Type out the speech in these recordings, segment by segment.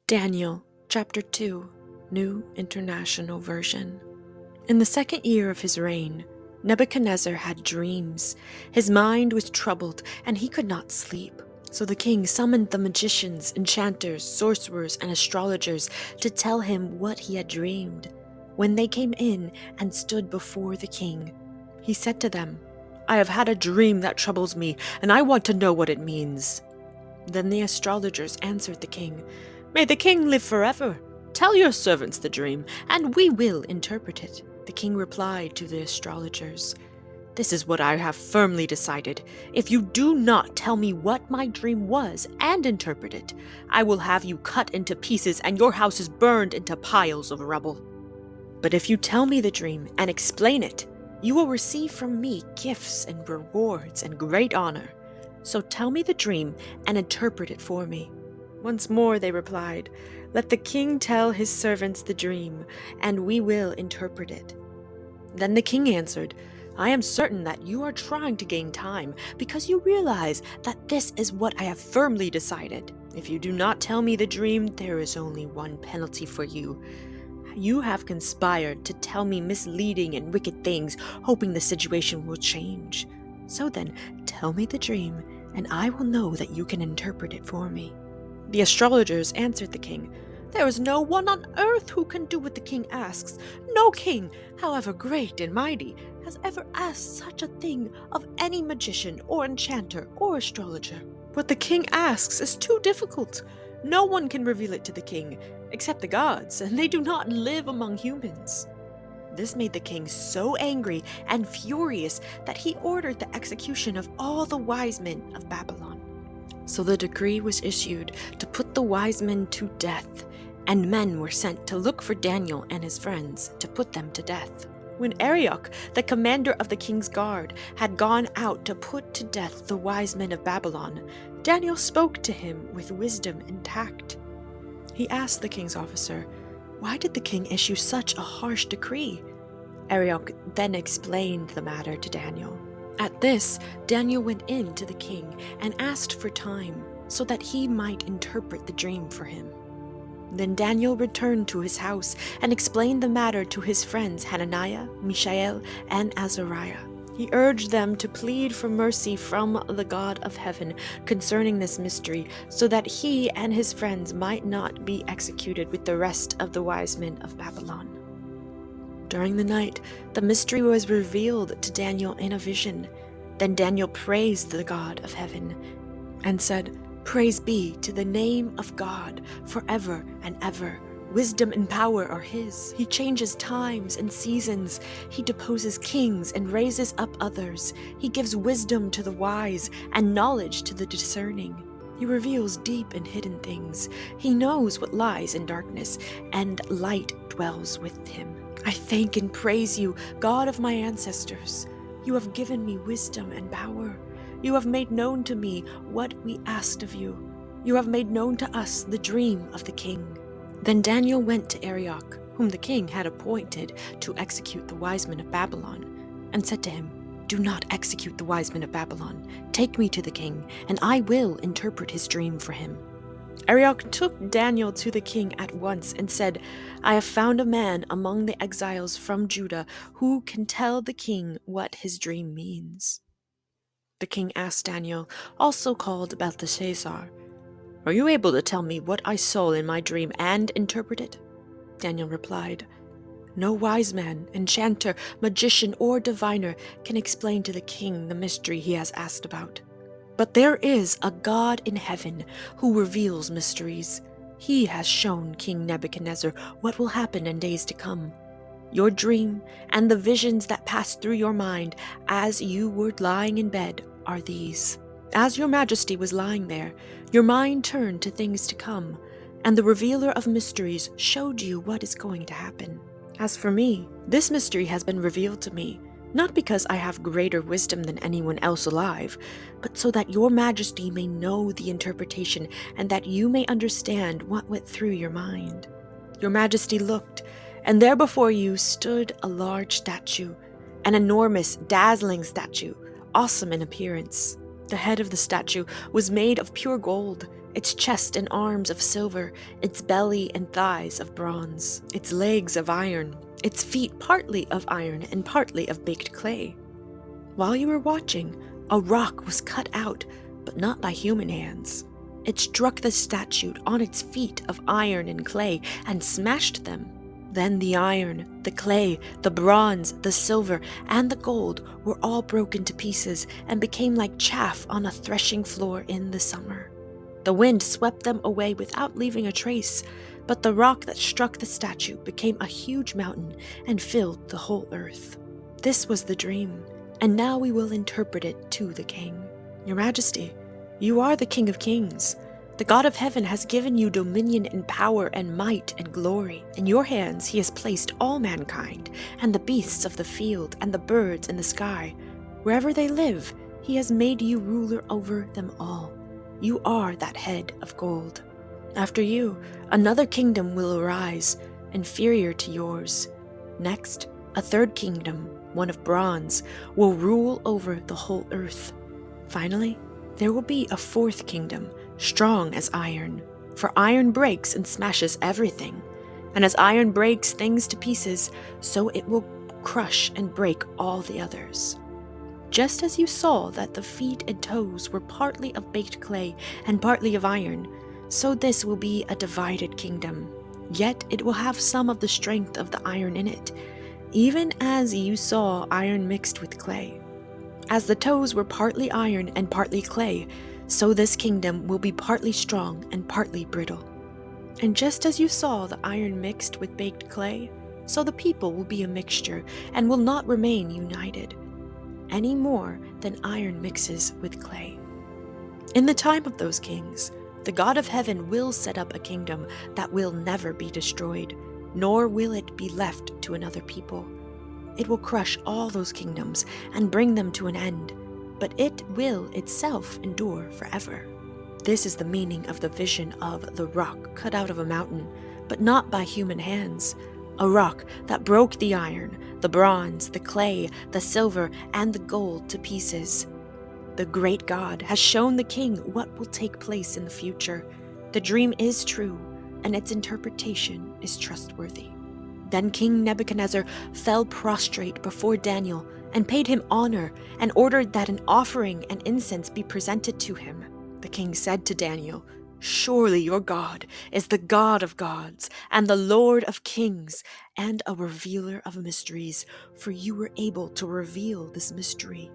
Daniel, chapter 2, New International Version. In the second year of his reign, Nebuchadnezzar had dreams. His mind was troubled, and he could not sleep. So the king summoned the magicians, enchanters, sorcerers, and astrologers to tell him what he had dreamed. When they came in and stood before the king, he said to them, "I have had a dream that troubles me, and I want to know what it means." Then the astrologers answered the king, "May the king live forever! Tell your servants the dream, and we will interpret it." The king replied to the astrologers, "This is what I have firmly decided. If you do not tell me what my dream was and interpret it, I will have you cut into pieces and your houses burned into piles of rubble. But if you tell me the dream and explain it, you will receive from me gifts and rewards and great honor. So tell me the dream and interpret it for me." Once more they replied, "Let the king tell his servants the dream, and we will interpret it." Then the king answered, "I am certain that you are trying to gain time, because you realize that this is what I have firmly decided. If you do not tell me the dream, there is only one penalty for you. You have conspired to tell me misleading and wicked things, hoping the situation will change. So then, tell me the dream, and I will know that you can interpret it for me." The astrologers answered the king, "There is no one on earth who can do what the king asks. No king, however great and mighty, has ever asked such a thing of any magician or enchanter or astrologer. What the king asks is too difficult. No one can reveal it to the king, except the gods, and they do not live among humans." This made the king so angry and furious that he ordered the execution of all the wise men of Babylon. So the decree was issued to put the wise men to death, and men were sent to look for Daniel and his friends to put them to death. When Arioch, the commander of the king's guard, had gone out to put to death the wise men of Babylon, Daniel spoke to him with wisdom and tact. He asked the king's officer, "Why did the king issue such a harsh decree?" Arioch then explained the matter to Daniel. At this, Daniel went in to the king and asked for time so that he might interpret the dream for him. Then Daniel returned to his house and explained the matter to his friends Hananiah, Mishael, and Azariah. He urged them to plead for mercy from the God of heaven concerning this mystery, so that he and his friends might not be executed with the rest of the wise men of Babylon. During the night, the mystery was revealed to Daniel in a vision. Then Daniel praised the God of heaven and said, "Praise be to the name of God forever and ever. Wisdom and power are his. He changes times and seasons. He deposes kings and raises up others. He gives wisdom to the wise and knowledge to the discerning. He reveals deep and hidden things. He knows what lies in darkness, and light dwells with him. I thank and praise you, God of my ancestors. You have given me wisdom and power. You have made known to me what we asked of you. You have made known to us the dream of the king." Then Daniel went to Arioch, whom the king had appointed to execute the wise men of Babylon, and said to him, "Do not execute the wise men of Babylon. Take me to the king, and I will interpret his dream for him." Arioch took Daniel to the king at once and said, "I have found a man among the exiles from Judah who can tell the king what his dream means." The king asked Daniel, also called Belteshazzar, "Are you able to tell me what I saw in my dream and interpret it?" Daniel replied, "No wise man, enchanter, magician, or diviner can explain to the king the mystery he has asked about. But there is a God in heaven who reveals mysteries. He has shown King Nebuchadnezzar what will happen in days to come. Your dream and the visions that passed through your mind as you were lying in bed are these. As your majesty was lying there, your mind turned to things to come, and the revealer of mysteries showed you what is going to happen. As for me, this mystery has been revealed to me, not because I have greater wisdom than anyone else alive, but so that your majesty may know the interpretation and that you may understand what went through your mind. Your majesty looked, and there before you stood a large statue, an enormous, dazzling statue, awesome in appearance. The head of the statue was made of pure gold, its chest and arms of silver, its belly and thighs of bronze, its legs of iron, its feet partly of iron and partly of baked clay. While you were watching, a rock was cut out, but not by human hands. It struck the statue on its feet of iron and clay and smashed them. Then the iron, the clay, the bronze, the silver, and the gold were all broken to pieces and became like chaff on a threshing floor in the summer. The wind swept them away without leaving a trace, but the rock that struck the statue became a huge mountain and filled the whole earth. This was the dream, and now we will interpret it to the king. Your Majesty, you are the King of Kings. The God of heaven has given you dominion and power and might and glory. In your hands he has placed all mankind, and the beasts of the field, and the birds in the sky. Wherever they live, he has made you ruler over them all. You are that head of gold. After you, another kingdom will arise, inferior to yours. Next, a third kingdom, one of bronze, will rule over the whole earth. Finally, there will be a fourth kingdom, strong as iron, for iron breaks and smashes everything. And as iron breaks things to pieces, so it will crush and break all the others. Just as you saw that the feet and toes were partly of baked clay and partly of iron, so this will be a divided kingdom. Yet it will have some of the strength of the iron in it, even as you saw iron mixed with clay. As the toes were partly iron and partly clay, so this kingdom will be partly strong and partly brittle. And just as you saw the iron mixed with baked clay, so the people will be a mixture and will not remain united, any more than iron mixes with clay. In the time of those kings, the God of heaven will set up a kingdom that will never be destroyed, nor will it be left to another people. It will crush all those kingdoms and bring them to an end, but it will itself endure forever. This is the meaning of the vision of the rock cut out of a mountain, but not by human hands, a rock that broke the iron, the bronze, the clay, the silver, and the gold to pieces. The great God has shown the king what will take place in the future. The dream is true, and its interpretation is trustworthy. Then King Nebuchadnezzar fell prostrate before Daniel and paid him honor and ordered that an offering and incense be presented to him. The king said to Daniel, "Surely your God is the God of gods and the Lord of kings and a revealer of mysteries, for you were able to reveal this mystery."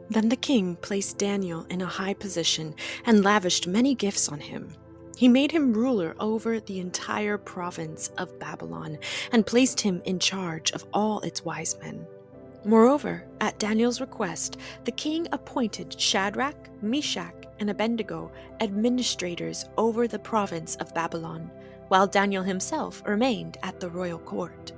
Then the king placed Daniel in a high position and lavished many gifts on him. He made him ruler over the entire province of Babylon and placed him in charge of all its wise men. Moreover, at Daniel's request, the king appointed Shadrach, Meshach, and Abednego administrators over the province of Babylon, while Daniel himself remained at the royal court.